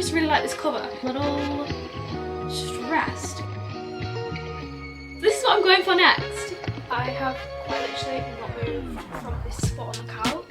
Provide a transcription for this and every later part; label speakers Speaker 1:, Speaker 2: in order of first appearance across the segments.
Speaker 1: just really like this cover. A little stressed. This is what I'm going for next. I have quite literally not moved from this spot on the couch.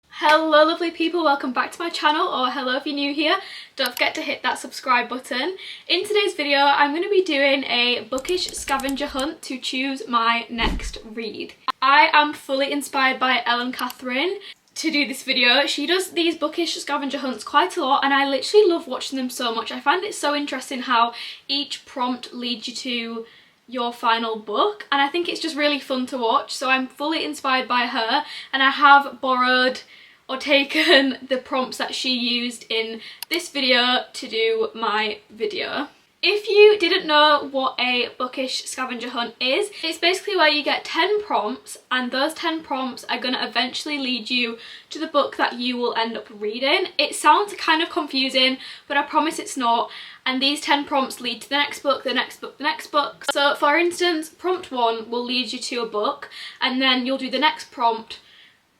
Speaker 1: Hello lovely people, welcome back to my channel, or hello if you're new here. Don't forget to hit that subscribe button. In today's video I'm going to be doing a bookish scavenger hunt to choose my next read. I am fully inspired by Ellen Catherine to do this video. She does these bookish scavenger hunts quite a lot and I literally love watching them so much. I find it so interesting how each prompt leads you to your final book, and I think it's just really fun to watch. So I'm fully inspired by her, and I have borrowed or taken the prompts that she used in this video to do my video. If you didn't know what a bookish scavenger hunt is, it's basically where you get 10 prompts and those 10 prompts are going to eventually lead you to the book that you will end up reading. It sounds kind of confusing, but I promise it's not. And these 10 prompts lead to the next book, the next book, the next book. So for instance, prompt 1 will lead you to a book, and then you'll do the next prompt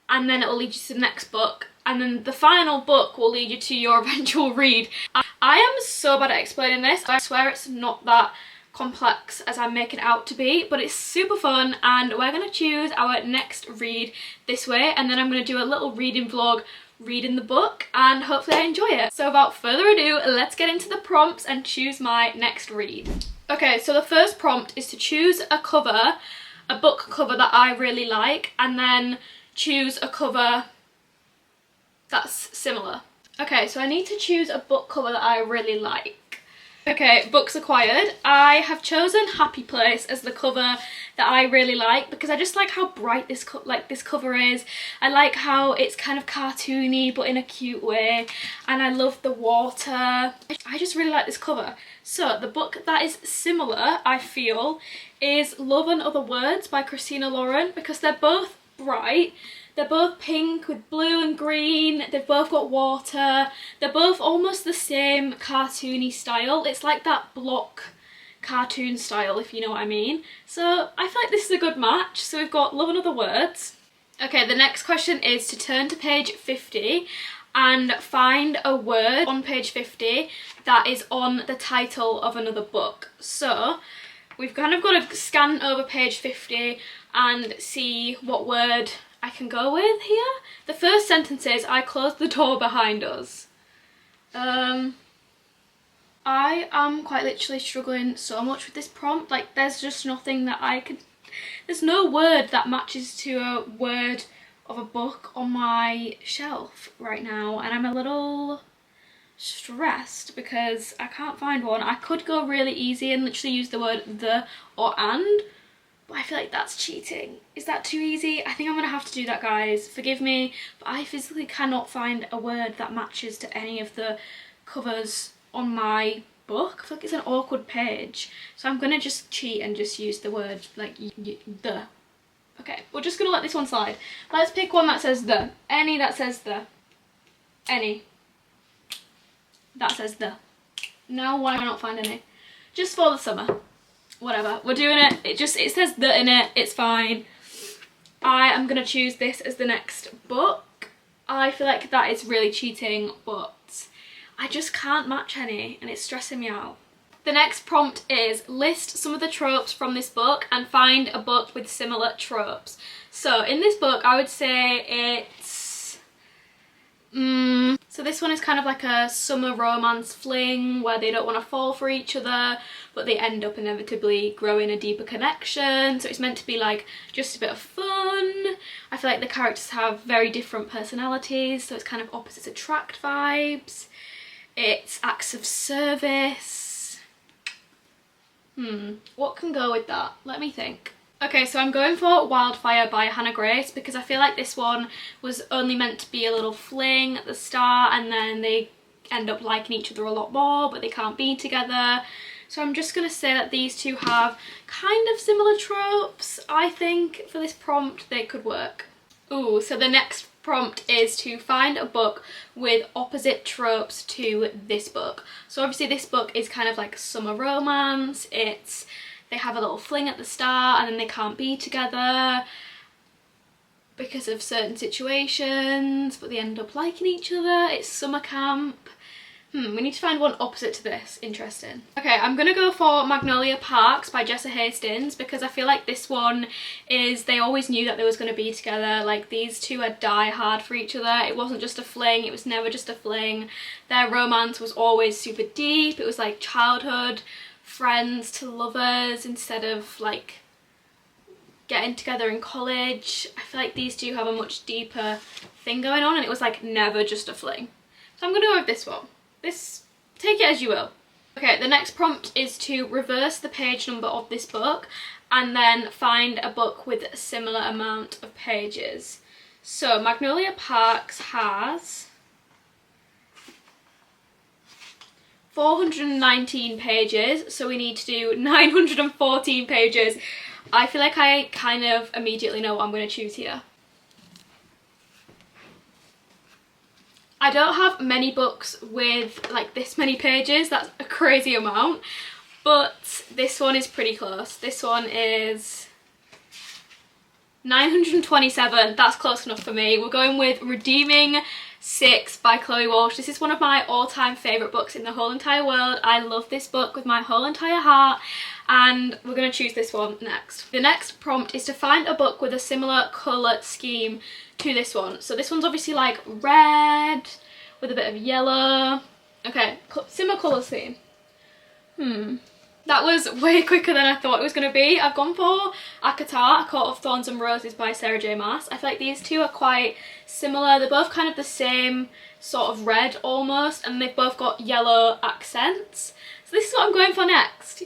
Speaker 1: and then it will lead you to the next book, and then the final book will lead you to your eventual read. I am so bad at explaining this. I swear it's not that complex as I'm making it out to be, but it's super fun, and we're going to choose our next read this way, and then I'm going to do a little reading vlog reading the book, and hopefully I enjoy it. So without further ado, let's get into the prompts and choose my next read. Okay, so the first prompt is to choose a cover, a book cover that I really like, and then choose a cover that's similar. Okay, so I need to choose a book cover that I really like. Okay, books acquired. I have chosen Happy Place as the cover that I really like because I just like how bright this cover is. I like how it's kind of cartoony but in a cute way, and I love the water. I just really like this cover. So the book that is similar, I feel, is Love and Other Words by Christina Lauren, because they're both bright. They're both pink with blue and green. They've both got water. They're both almost the same cartoony style. It's like that block cartoon style, if you know what I mean. So I feel like this is a good match. So we've got Love and Other Words. Okay, the next question is to turn to page 50 and find a word on page 50 that is on the title of another book. So we've kind of got to scan over page 50 and see what word I can go with here. The first sentence is, I closed the door behind us. I am quite literally struggling so much with this prompt. Like, there's just nothing that I could... There's no word that matches to a word of a book on my shelf right now, and I'm a little stressed because I can't find one. I could go really easy and literally use the word the or and, but I feel like that's cheating. Is that too easy? I think I'm gonna have to do that, guys. Forgive me, but I physically cannot find a word that matches to any of the covers on my book. I feel like it's an awkward page. So I'm gonna just cheat and just use the word, like, the. Okay, we're just gonna let this one slide. Let's pick one that says the. Any that says the. Any. That says the. No, why not find any? Just for the summer. Whatever, we're doing it. It says the in it, it's fine. I am gonna choose this as the next book. I feel like that is really cheating, but I just can't match any and it's stressing me out. The next prompt is list some of the tropes from this book and find a book with similar tropes. So in this book I would say it's so this one is kind of like a summer romance fling where they don't want to fall for each other, but they end up inevitably growing a deeper connection. So it's meant to be like just a bit of fun. I feel like the characters have very different personalities, so it's kind of opposites attract vibes. It's acts of service. What can go with that? Let me think. Okay, so I'm going for Wildfire by Hannah Grace because I feel like this one was only meant to be a little fling at the start and then they end up liking each other a lot more, but they can't be together. So I'm just going to say that these two have kind of similar tropes. I think for this prompt they could work. Ooh, so the next prompt is to find a book with opposite tropes to this book. So obviously this book is kind of like summer romance. They have a little fling at the start and then they can't be together. because of certain situations, but they end up liking each other. It's summer camp. We need to find one opposite to this. Interesting. Okay, I'm gonna go for Magnolia Parks by Jessa Hastings, because I feel like this one is, they always knew that they was gonna be together. Like, these two are die hard for each other. It wasn't just a fling, it was never just a fling. Their romance was always super deep. It was like childhood friends to lovers instead of like getting together in college. I feel like these two have a much deeper thing going on, and it was like never just a fling. So I'm gonna go with this one. This, take it as you will. Okay, the next prompt is to reverse the page number of this book and then find a book with a similar amount of pages. So Magnolia Parks has 419 pages, so we need to do 914 pages. I feel like I kind of immediately know what I'm going to choose here. I don't have many books with like this many pages. That's a crazy amount, but this one is pretty close. This one is 927. That's close enough for me. We're going with Redeeming 6 by Chloe Walsh. This is one of my all-time favourite books in the whole entire world. I love this book with my whole entire heart, and we're going to choose this one next. The next prompt is to find a book with a similar colour scheme to this one. So this one's obviously like red with a bit of yellow. Okay, similar colour scheme. That was way quicker than I thought it was going to be. I've gone for Akatar, A Court of Thorns and Roses by Sarah J Maas. I feel like these two are quite similar. They're both kind of the same sort of red almost, and they've both got yellow accents. So this is what I'm going for next.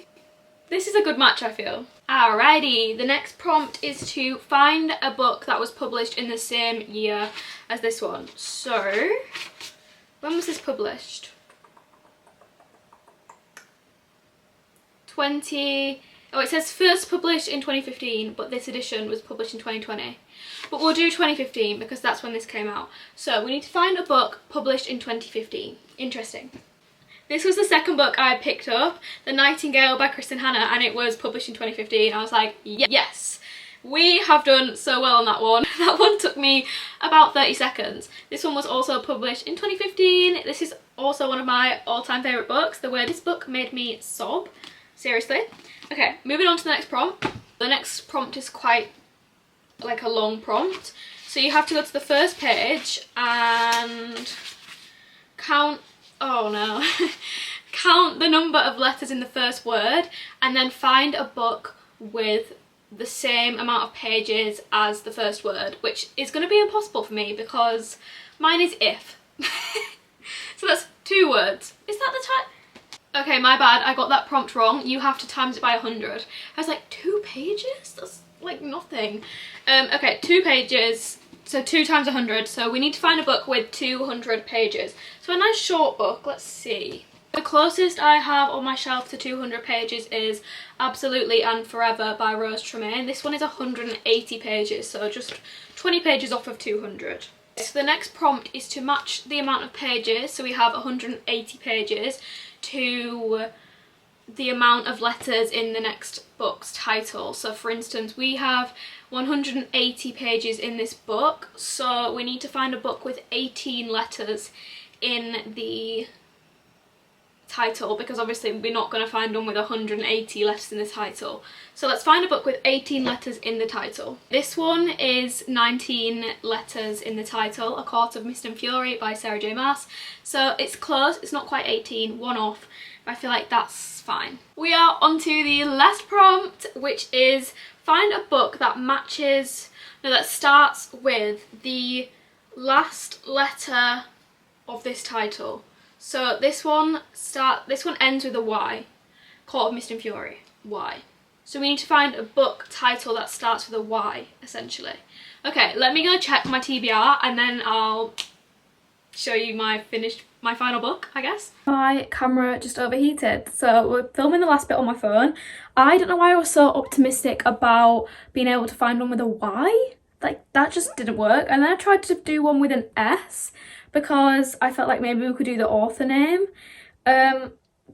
Speaker 1: This is a good match, I feel. Alrighty, the next prompt is to find a book that was published in the same year as this one. So, when was this published? It says first published in 2015, but this edition was published in 2020. But we'll do 2015 because that's when this came out. So we need to find a book published in 2015. Interesting. This was the second book I picked up, The Nightingale by Kristen Hanna, and it was published in 2015. I was like, yes, we have done so well on that one. That one took me about 30 seconds. This one was also published in 2015. This is also one of my all-time favourite books. The way this book made me sob. Seriously. Okay, moving on to the next prompt. The next prompt is quite like a long prompt. So you have to go to the first page and count, oh no, count the number of letters in the first word and then find a book with the same amount of pages as the first word, which is going to be impossible for me because mine is if. So that's 2 words. Is that the type? Okay, my bad, I got that prompt wrong. You have to times it by 100. I was like, 2 pages? That's like nothing. Okay, 2 pages, so 2 times 100. So we need to find a book with 200 pages. So a nice short book, let's see. The closest I have on my shelf to 200 pages is Absolutely and Forever by Rose Tremaine. This one is 180 pages, so just 20 pages off of 200. So the next prompt is to match the amount of pages, so we have 180 pages, to the amount of letters in the next book's title. So for instance, we have 180 pages in this book, so we need to find a book with 18 letters in the title, because obviously we're not going to find one with 180 letters in the title. So let's find a book with 18 letters in the title. This one is 19 letters in the title, A Court of Mist and Fury by Sarah J Maas. So it's close, it's not quite 18, one off, but I feel like that's fine. We are on to the last prompt, which is find a book that matches, no, that starts with the last letter of this title. So this one ends with a Y. Court of Mist and Fury. Y. So we need to find a book title that starts with a Y, essentially. Okay, let me go check my TBR and then I'll show you my final book, I guess. My camera just overheated, so we're filming the last bit on my phone. I don't know why I was so optimistic about being able to find one with a Y. Like, that just didn't work. And then I tried to do one with an S, because I felt like maybe we could do the author name.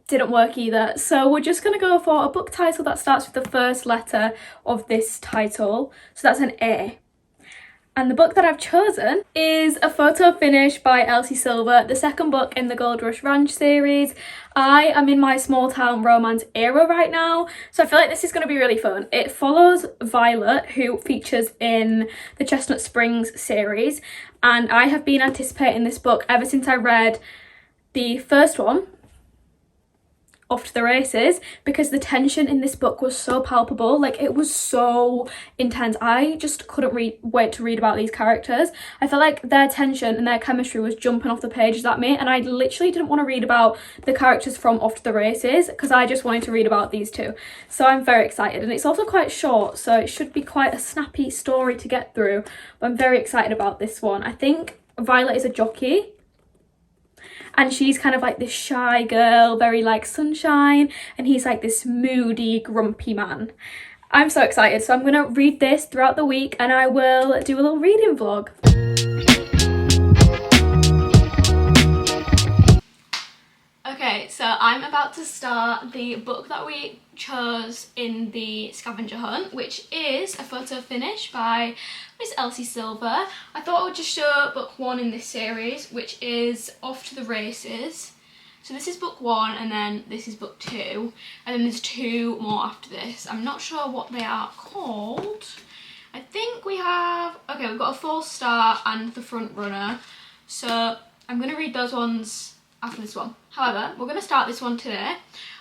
Speaker 1: Didn't work either. So we're just gonna go for a book title that starts with the first letter of this title. So that's an A. And the book that I've chosen is a photo finish by Elsie Silver, the second book in the Gold Rush Ranch series. I am in my small town romance era right now, so I feel like this is going to be really fun. It follows Violet, who features in the Chestnut Springs series, and I have been anticipating this book ever since I read the first one, Off to the Races, because the tension in this book was so palpable. Like, it was so intense. I just couldn't wait to read about these characters. I felt like their tension and their chemistry was jumping off the pages at me, and I literally didn't want to read about the characters from Off to the Races because I just wanted to read about these two. So I'm very excited, and it's also quite short, so it should be quite a snappy story to get through, but I'm very excited about this one. I think Violet is a jockey, and she's kind of like this shy girl, very like sunshine, and he's like this moody, grumpy man. I'm so excited, so I'm gonna read this throughout the week and I will do a little reading vlog. Okay, so I'm about to start the book that we chose in the scavenger hunt, which is a photo finish by Miss Elsie Silver. I thought I would just show book one in this series, which is Off to the Races. So this is book one, and then this is book two, and then there's two more after this. I'm not sure what they are called. I think we have, okay, we've got a false start and the front runner. So I'm going to read those ones after this one. However, we're going to start this one today.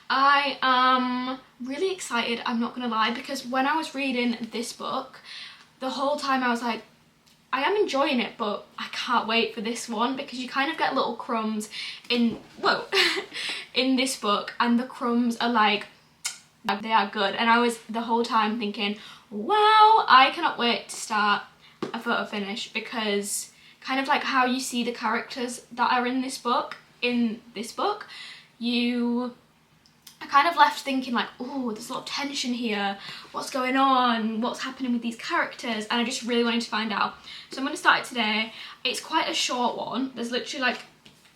Speaker 1: I am really excited, I'm not going to lie, because when I was reading this book, the whole time I was like, I am enjoying it, but I can't wait for this one, because you kind of get little crumbs in, whoa, in this book, and the crumbs are like, they are good. And I was the whole time thinking, wow, I cannot wait to start a photo finish, because kind of like how you see the characters that are in this book, you are kind of left thinking like, oh, there's a lot of tension here, what's going on, what's happening with these characters, and I just really wanted to find out. So I'm going to start it today. It's quite a short one, there's literally like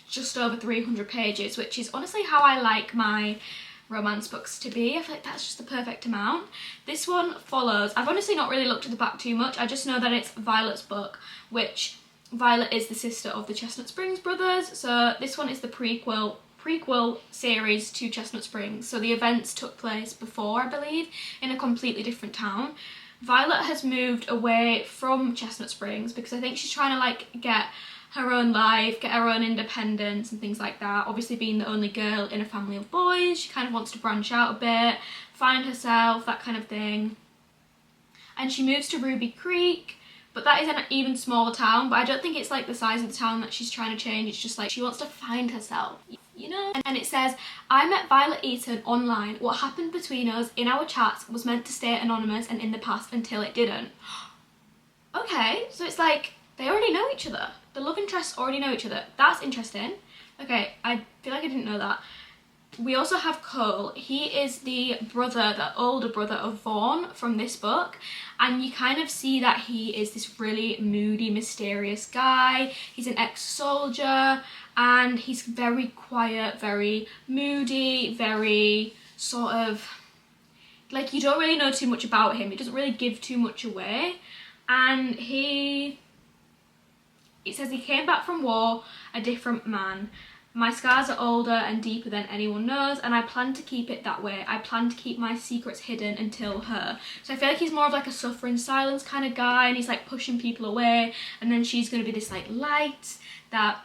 Speaker 1: just over 300 pages, which is honestly how I like my romance books to be. I feel like that's just the perfect amount. This one follows, I've honestly not really looked at the back too much, I just know that it's Violet's book, which Violet is the sister of the Chestnut Springs brothers, so this one is the prequel series to Chestnut Springs. So the events took place before, I believe, in a completely different town. Violet has moved away from Chestnut Springs because I think she's trying to like get her own life, get her own independence and things like that. Obviously being the only girl in a family of boys, she kind of wants to branch out a bit, find herself, that kind of thing. And she moves to Ruby Creek, but that is an even smaller town, but I don't think it's like the size of the town that she's trying to change. It's just like she wants to find herself, you know? And it says, I met Violet Eaton online. What happened between us in our chats was meant to stay anonymous and in the past until it didn't. Okay, so it's like they already know each other. The love interests already know each other. That's interesting. Okay, I feel like I didn't know that. We also have Cole. He is the brother, the older brother of Vaughn from this book, and you kind of see that he is this really moody, mysterious guy. He's an ex-soldier, and he's very quiet, very moody, very sort of, like, you don't really know too much about him. He doesn't really give too much away, and it says he came back from war a different man. My scars are older and deeper than anyone knows, and I plan to keep it that way. I plan to keep my secrets hidden until her. So I feel like he's more of like a suffer in silence kind of guy, and he's like pushing people away, and then she's going to be this like light that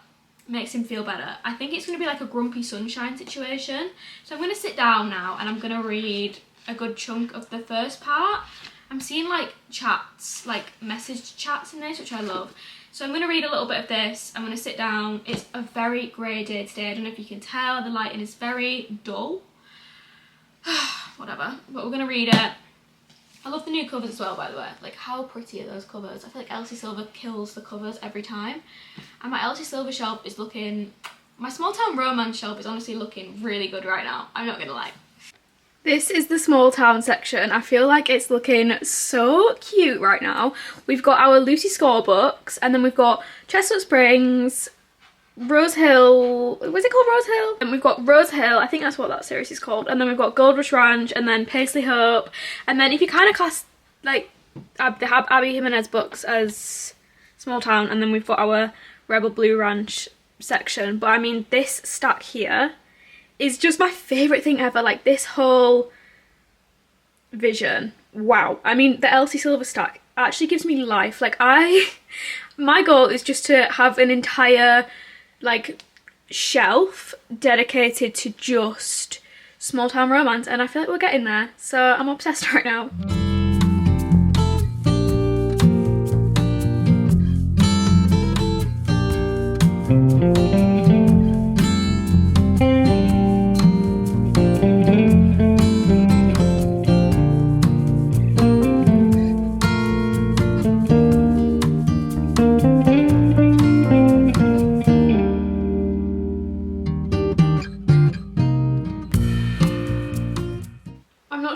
Speaker 1: makes him feel better. I think it's going to be like a grumpy sunshine situation. So I'm going to sit down now and I'm going to read a good chunk of the first part. I'm seeing like chats, like message chats in this, which I love. So I'm going to read a little bit of this. I'm going to sit down. It's a very grey day today. I don't know if you can tell. The lighting is very dull. Whatever. But we're going to read it. I love the new covers as well, by the way. Like, how pretty are those covers? I feel like Elsie Silver kills the covers every time. And my Elsie Silver shelf is looking... My small town romance shelf is honestly looking really good right now. I'm not going to lie. This is the small town section. I feel like it's looking so cute right now. We've got our Lucy Score books, and then we've got Chestnut Springs, Rose Hill, was it called Rose Hill? And we've got Rose Hill, I think that's what that series is called, and then we've got Gold Rush Ranch, and then Paisley Hope, and then if you kind of class like Abby Jimenez books as small town, and then we've got our Rebel Blue Ranch section. But I mean, this stack here is just my favourite thing ever. Like, this whole vision, wow. I mean, the Elsie Silver stack actually gives me life. Like, my goal is just to have an entire like shelf dedicated to just small town romance, and I feel like we're getting there, so I'm obsessed right now.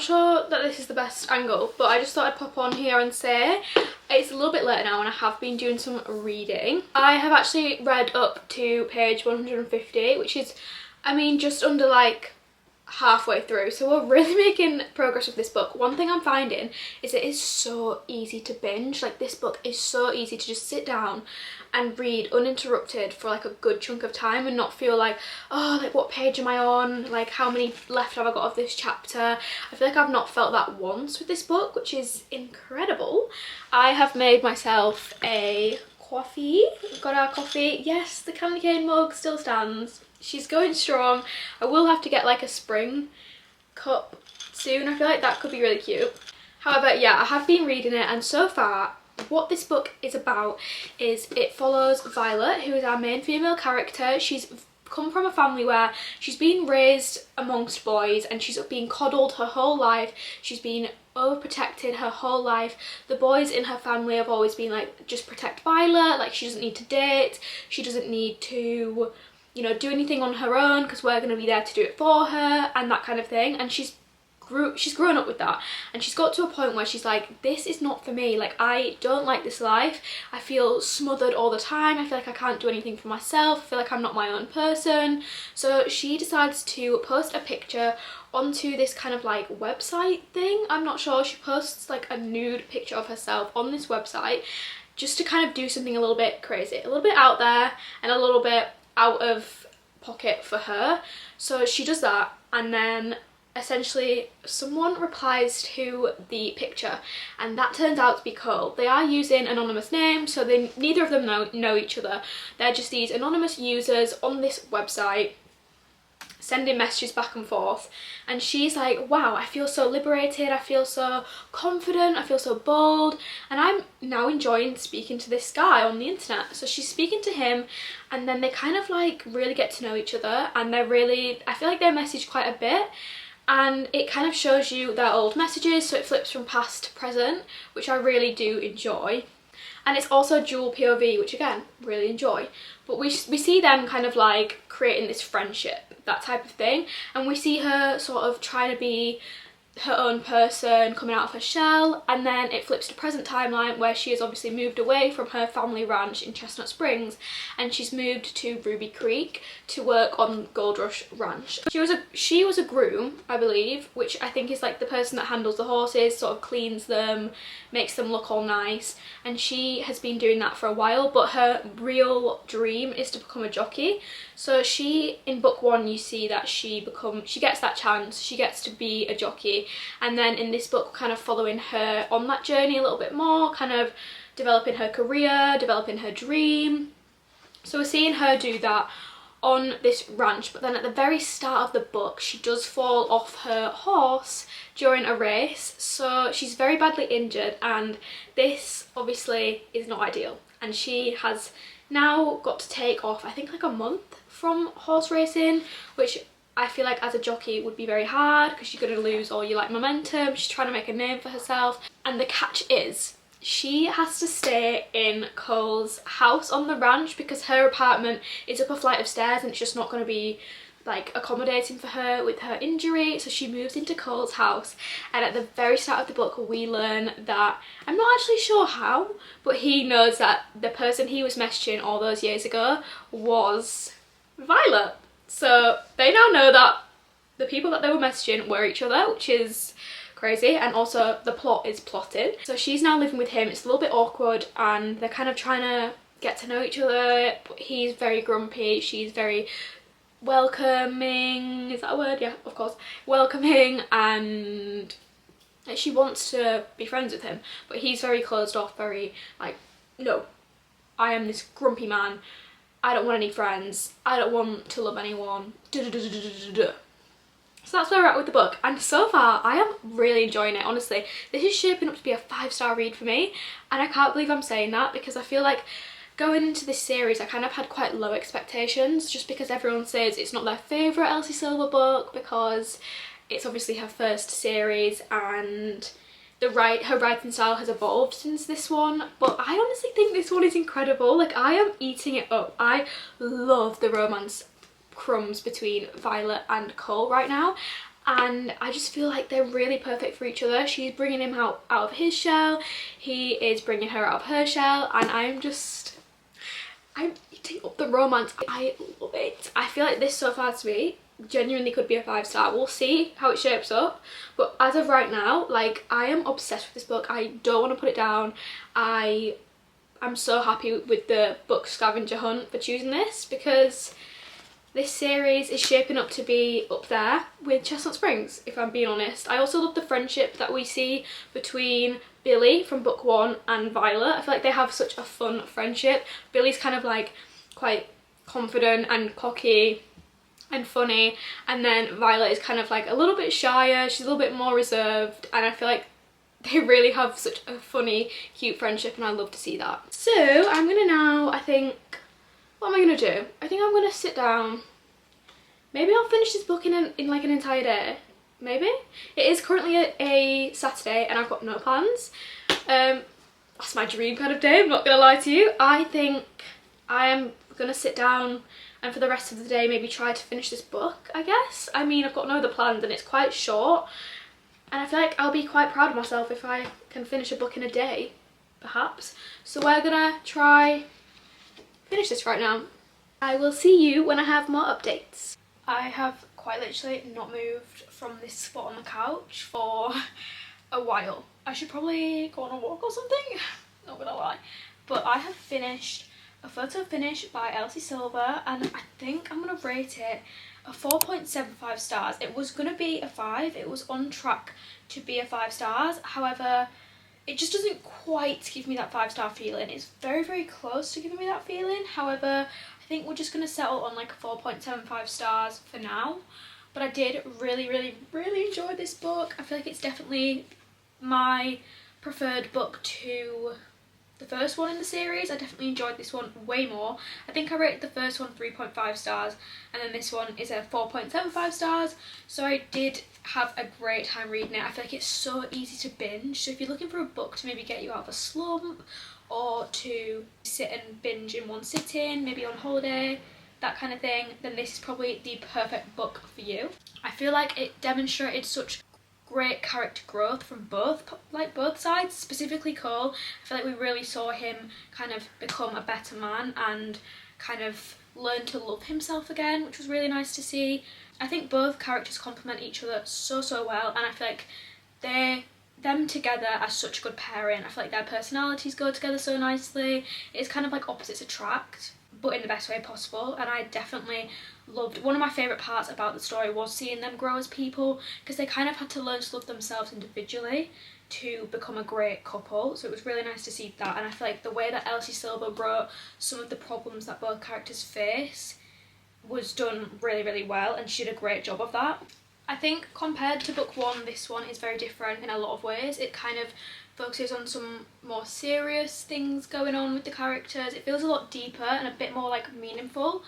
Speaker 1: Sure that this is the best angle, but I just thought I'd pop on here and say it's a little bit later now and I have been doing some reading. I have actually read up to page 150, which is, I mean, just under like halfway through, so we're really making progress with this book. One thing I'm finding is it is so easy to binge. Like, this book is so easy to just sit down and read uninterrupted for like a good chunk of time and not feel like, oh, like what page am I on, like how many left have I got of this chapter. I feel like I've not felt that once with this book, which is incredible. I have made myself a coffee. We've got our coffee. Yes, the candy cane mug still stands. She's going strong. I will have to get like a spring cup soon. I feel like that could be really cute. However, yeah, I have been reading it, and so far what this book is about is it follows Violet, who is our main female character. She's come from a family where she's been raised amongst boys and she's been coddled her whole life. She's been overprotected her whole life. The boys in her family have always been like, just protect Violet, like she doesn't need to date, she doesn't need to, you know, do anything on her own because we're going to be there to do it for her, and that kind of thing. And she's grown up with that, and she's got to a point where she's like, this is not for me. Like, I don't like this life. I feel smothered all the time. I feel like I can't do anything for myself. I feel like I'm not my own person. So she decides to post a picture onto this kind of like website thing. I'm not sure. She posts like a nude picture of herself on this website just to kind of do something a little bit crazy, a little bit out there and a little bit out of pocket for her. So she does that, and then essentially someone replies to the picture, and that turns out to be Cole. They are using anonymous names, so neither of them know each other. They're just these anonymous users on this website sending messages back and forth, and she's like, wow, I feel so liberated, I feel so confident, I feel so bold, and I'm now enjoying speaking to this guy on the internet. So she's speaking to him, and then they kind of like really get to know each other, and they're really, I feel like they message quite a bit, and it kind of shows you their old messages, so it flips from past to present, which I really do enjoy. And it's also dual POV, which again, really enjoy. But we see them kind of like creating this friendship, that type of thing. And we see her sort of trying to be her own person, coming out of her shell, and then it flips to present timeline where she has obviously moved away from her family ranch in Chestnut Springs, and she's moved to Ruby Creek to work on Gold Rush Ranch. She was a groom, I believe, which I think is like the person that handles the horses, sort of cleans them, makes them look all nice, and she has been doing that for a while, but her real dream is to become a jockey. So she, in book one, you see that she gets that chance, she gets to be a jockey, and then in this book kind of following her on that journey a little bit more, kind of developing her career, developing her dream. So we're seeing her do that on this ranch, but then at the very start of the book she does fall off her horse during a race, so she's very badly injured, and this obviously is not ideal, and she has now got to take off, I think, like a month from horse racing, which I feel like as a jockey would be very hard because you're going to lose all your like momentum. She's trying to make a name for herself, and the catch is she has to stay in Cole's house on the ranch because her apartment is up a flight of stairs and it's just not going to be like accommodating for her with her injury. So she moves into Cole's house, and at the very start of the book we learn that, I'm not actually sure how, but he knows that the person he was messaging all those years ago was Violet. So they now know that the people that they were messaging were each other, which is crazy, and also the plot is plotted. So she's now living with him. It's a little bit awkward and they're kind of trying to get to know each other. He's very grumpy, she's very welcoming, is that a word? Yeah, of course, welcoming, and she wants to be friends with him, but he's very closed off, very like, no, I am this grumpy man, I don't want any friends, I don't want to love anyone, So that's where we're at with the book, and so far I am really enjoying it. Honestly, this is shaping up to be a 5-star read for me, and I can't believe I'm saying that, because I feel like going into this series I kind of had quite low expectations, just because everyone says it's not their favourite Elsie Silver book because it's obviously her first series and her writing style has evolved since this one. But I honestly think this one is incredible. Like, I am eating it up. I love the romance crumbs between Violet and Cole right now, and I just feel like they're really perfect for each other. She's bringing him out of his shell, he is bringing her out of her shell, and I'm eating up the romance. I love it. I feel like this so far to me genuinely could be a 5-star. We'll see how it shapes up, but as of right now, like, I am obsessed with this book. I don't want to put it down. I'm so happy with the book Scavenger Hunt for choosing this, because this series is shaping up to be up there with Chestnut Springs, if I'm being honest. I also love the friendship that we see between Billy from book 1 and Violet. I feel like they have such a fun friendship. Billy's kind of like quite confident and cocky and funny, and then Violet is kind of like a little bit shyer, she's a little bit more reserved, and I feel like they really have such a funny, cute friendship, and I love to see that. So I'm gonna now, I think, what am I gonna do? I think I'm gonna sit down. Maybe I'll finish this book in like an entire day. Maybe? It is currently a Saturday and I've got no plans. That's my dream kind of day, I'm not gonna lie to you. I think I am gonna sit down and for the rest of the day maybe try to finish this book, I guess. I mean, I've got no other plans and it's quite short, and I feel like I'll be quite proud of myself if I can finish a book in a day, perhaps. So we're gonna try finish this right now. I will see you when I have more updates. I have quite literally not moved from this spot on the couch for a while. I should probably go on a walk or something, not gonna lie. But I have finished a photo finish by Elsie Silver, and I think I'm gonna rate it a 4.75 stars. It was gonna be a 5, it was on track to be a 5 stars. However, it just doesn't quite give me that 5-star feeling. It's very, very close to giving me that feeling. However, I think we're just going to settle on like a 4.75 stars for now. But I did really, really, really enjoy this book. I feel like it's definitely my preferred book to the first one in the series. I definitely enjoyed this one way more. I think I rated the first one 3.5 stars, and then this one is a 4.75 stars. So I did have a great time reading it. I feel like it's so easy to binge. So if you're looking for a book to maybe get you out of a slump, or to sit and binge in one sitting, maybe on holiday, that kind of thing, then this is probably the perfect book for you. I feel like it demonstrated such great character growth from both sides, specifically Cole. I feel like we really saw him kind of become a better man and kind of learn to love himself again, which was really nice to see. I think both characters complement each other so well, and I feel like them together are such a good pairing. I feel like their personalities go together so nicely. It's kind of like opposites attract, but in the best way possible, and I definitely loved. One of my favourite parts about the story was seeing them grow as people, because they kind of had to learn to love themselves individually to become a great couple. So it was really nice to see that, and I feel like the way that Elsie Silver wrote some of the problems that both characters face was done really, really well, and she did a great job of that. I think compared to book 1, this one is very different in a lot of ways. It kind of focuses on some more serious things going on with the characters. It feels a lot deeper and a bit more like meaningful,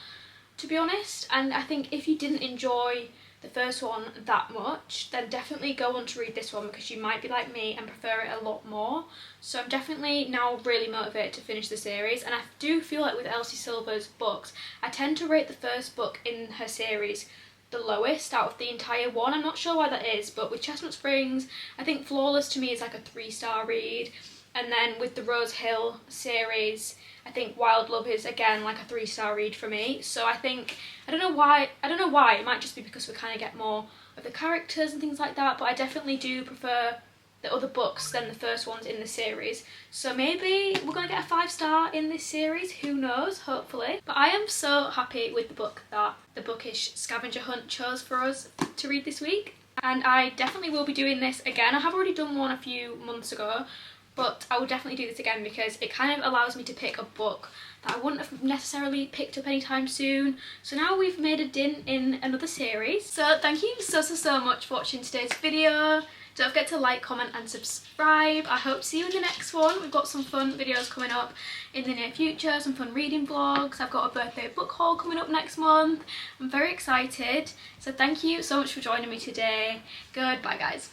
Speaker 1: to be honest. And I think if you didn't enjoy the first one that much, then definitely go on to read this one, because you might be like me and prefer it a lot more. So I'm definitely now really motivated to finish the series, and I do feel like with Elsie Silver's books, I tend to rate the first book in her series the lowest out of the entire one. I'm not sure why that is, but with Chestnut Springs, I think Flawless to me is like a 3-star read. And then with the Rose Hill series, I think Wild Love is again like a 3-star read for me. So I think, I don't know why, it might just be because we kind of get more of the characters and things like that, but I definitely do prefer the other books than the first ones in the series. So maybe we're gonna get a 5-star in this series, who knows, hopefully. But I am so happy with the book that the Bookish Scavenger Hunt chose for us to read this week. And I definitely will be doing this again. I have already done one a few months ago, but I will definitely do this again because it kind of allows me to pick a book that I wouldn't have necessarily picked up anytime soon. So now we've made a dint in another series. So thank you so much for watching today's video. Don't forget to like, comment and subscribe. I hope to see you in the next one. We've got some fun videos coming up in the near future, some fun reading vlogs. I've got a birthday book haul coming up next month. I'm very excited. So thank you so much for joining me today. Goodbye, guys.